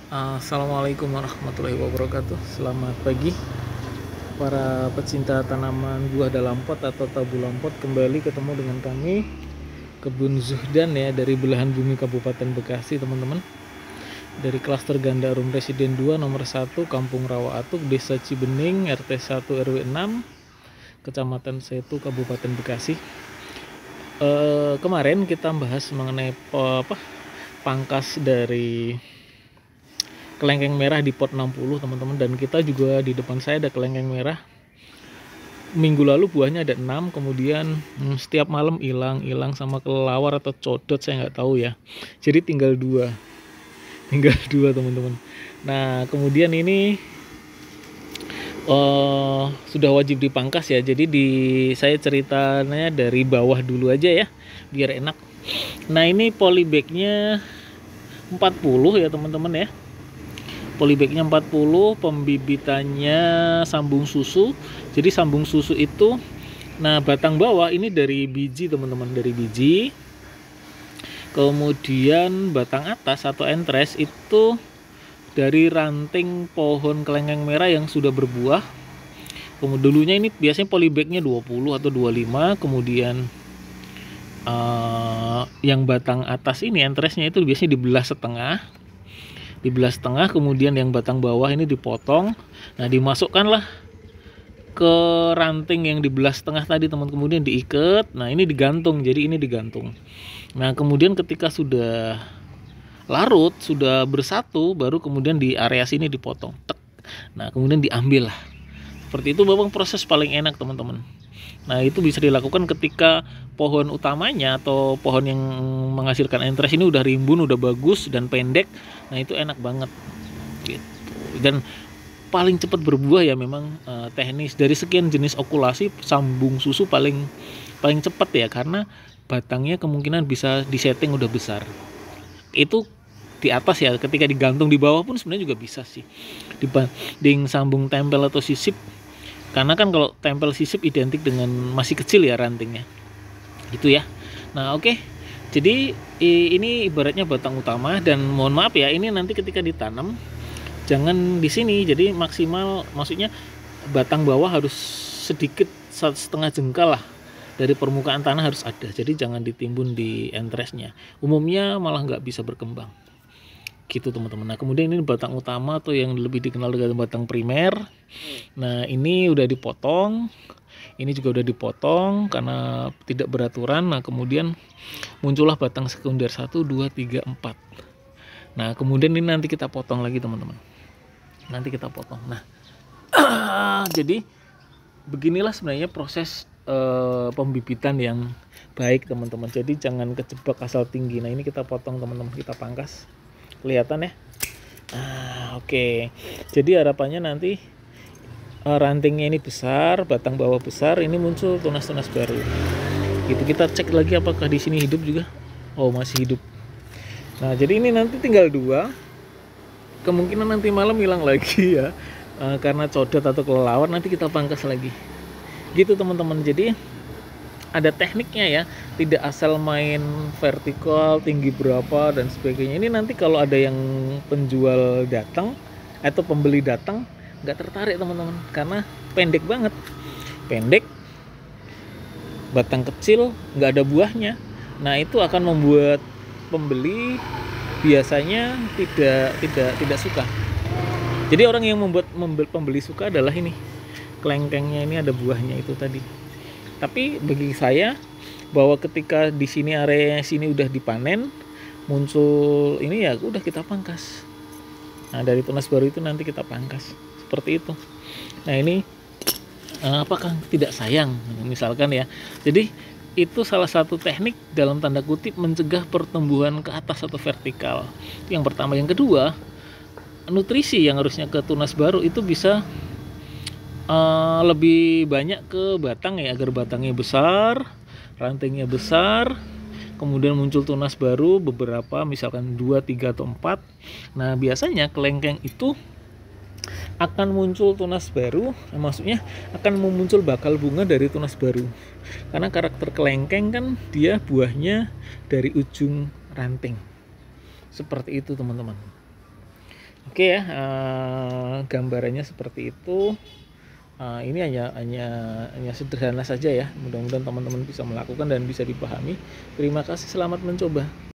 Assalamualaikum warahmatullahi wabarakatuh. Selamat pagi para pecinta tanaman buah dalam pot atau tabu lampot. Kembali ketemu dengan kami Kebun Zuhdan ya, dari belahan bumi Kabupaten Bekasi teman-teman. Dari klaster Ganda Arum Residen 2 nomor 1 Kampung Rawa Atuk, Desa Cibening, RT 1 RW 6, Kecamatan Setu, Kabupaten Bekasi. Kemarin kita bahas mengenai pangkas dari kelengkeng merah di pot 60 teman-teman, dan kita juga di depan saya ada kelengkeng merah. Minggu lalu buahnya ada 6, kemudian setiap malam hilang sama kelelawar atau codot, saya nggak tahu ya. Jadi tinggal dua teman-teman. Nah kemudian ini sudah wajib dipangkas ya. Jadi saya ceritanya dari bawah dulu aja ya biar enak. Nah ini polybagnya 40 ya teman-teman ya. Polybagnya 40, pembibitannya sambung susu. Jadi sambung susu itu, nah batang bawah ini dari biji teman-teman, dari biji. Kemudian batang atas atau entres itu dari ranting pohon kelengkeng merah yang sudah berbuah. Kemudian dulunya ini biasanya polybagnya 20 atau 25. Kemudian yang batang atas ini entresnya itu biasanya dibelah setengah, kemudian yang batang bawah ini dipotong. Nah dimasukkanlah ke ranting yang dibelah setengah tadi teman, kemudian diikat. Nah ini digantung, jadi ini digantung. Nah kemudian ketika sudah larut, sudah bersatu, baru kemudian di area sini dipotong. Nah kemudian diambil lah. Seperti itu memang proses paling enak teman-teman. Nah itu bisa dilakukan ketika pohon utamanya atau pohon yang menghasilkan entres ini udah rimbun, udah bagus dan pendek. Nah itu enak banget gitu. Dan paling cepat berbuah ya memang teknis. Dari sekian jenis okulasi, sambung susu paling cepat ya, karena batangnya kemungkinan bisa disetting udah besar. Itu di atas ya, ketika digantung di bawah pun sebenarnya juga bisa sih dibanding sambung tempel atau sisip. Karena kan kalau tempel sisip identik dengan masih kecil ya rantingnya gitu ya. Nah oke. Jadi ini ibaratnya batang utama, dan mohon maaf ya, ini nanti ketika ditanam jangan di sini. Jadi maksimal, maksudnya batang bawah harus sedikit, 1,5 jengkal lah dari permukaan tanah harus ada. Jadi jangan ditimbun di entresnya, umumnya malah nggak bisa berkembang gitu teman-teman. Nah kemudian ini batang utama atau yang lebih dikenal dengan batang primer. Nah ini udah dipotong, ini juga udah dipotong karena tidak beraturan. Nah kemudian muncullah batang sekunder 1, 2, 3, 4. Nah kemudian ini nanti kita potong lagi teman-teman, nanti kita potong. Nah jadi beginilah sebenarnya proses pembibitan yang baik teman-teman. Jadi jangan kejebak asal tinggi. Nah ini kita potong teman-teman, kita pangkas, kelihatan ya. Nah oke. Jadi harapannya nanti rantingnya ini besar, batang bawah besar, ini muncul tunas-tunas baru gitu. Kita cek lagi apakah di sini hidup juga. Oh masih hidup. Nah jadi ini nanti tinggal 2, kemungkinan nanti malam hilang lagi ya, karena codot atau kelelawar. Nanti kita pangkas lagi gitu teman-teman. Jadi ada tekniknya ya, tidak asal main vertikal tinggi berapa dan sebagainya. Ini nanti kalau ada yang penjual datang atau pembeli datang nggak tertarik teman-teman, karena pendek banget, pendek, batang kecil, nggak ada buahnya. Nah itu akan membuat pembeli biasanya tidak suka. Jadi orang yang membuat pembeli suka adalah ini, kelengkengnya ini ada buahnya itu tadi. Tapi bagi saya, bahwa ketika di sini area sini udah dipanen, muncul ini ya udah kita pangkas. Nah dari tunas baru itu nanti kita pangkas seperti itu. Nah ini apakah tidak sayang misalkan ya. Jadi itu salah satu teknik dalam tanda kutip mencegah pertumbuhan ke atas atau vertikal. Yang pertama. Yang kedua, nutrisi yang harusnya ke tunas baru itu bisa lebih banyak ke batang ya, agar batangnya besar, rantingnya besar, kemudian muncul tunas baru beberapa, misalkan 2, 3, atau 4. Nah biasanya kelengkeng itu akan muncul tunas baru, maksudnya akan muncul bakal bunga dari tunas baru, karena karakter kelengkeng kan dia buahnya dari ujung ranting seperti itu teman-teman. Oke ya, gambarannya seperti itu. Ini hanya sederhana saja ya. Mudah-mudahan teman-teman bisa melakukan dan bisa dipahami. Terima kasih, selamat mencoba.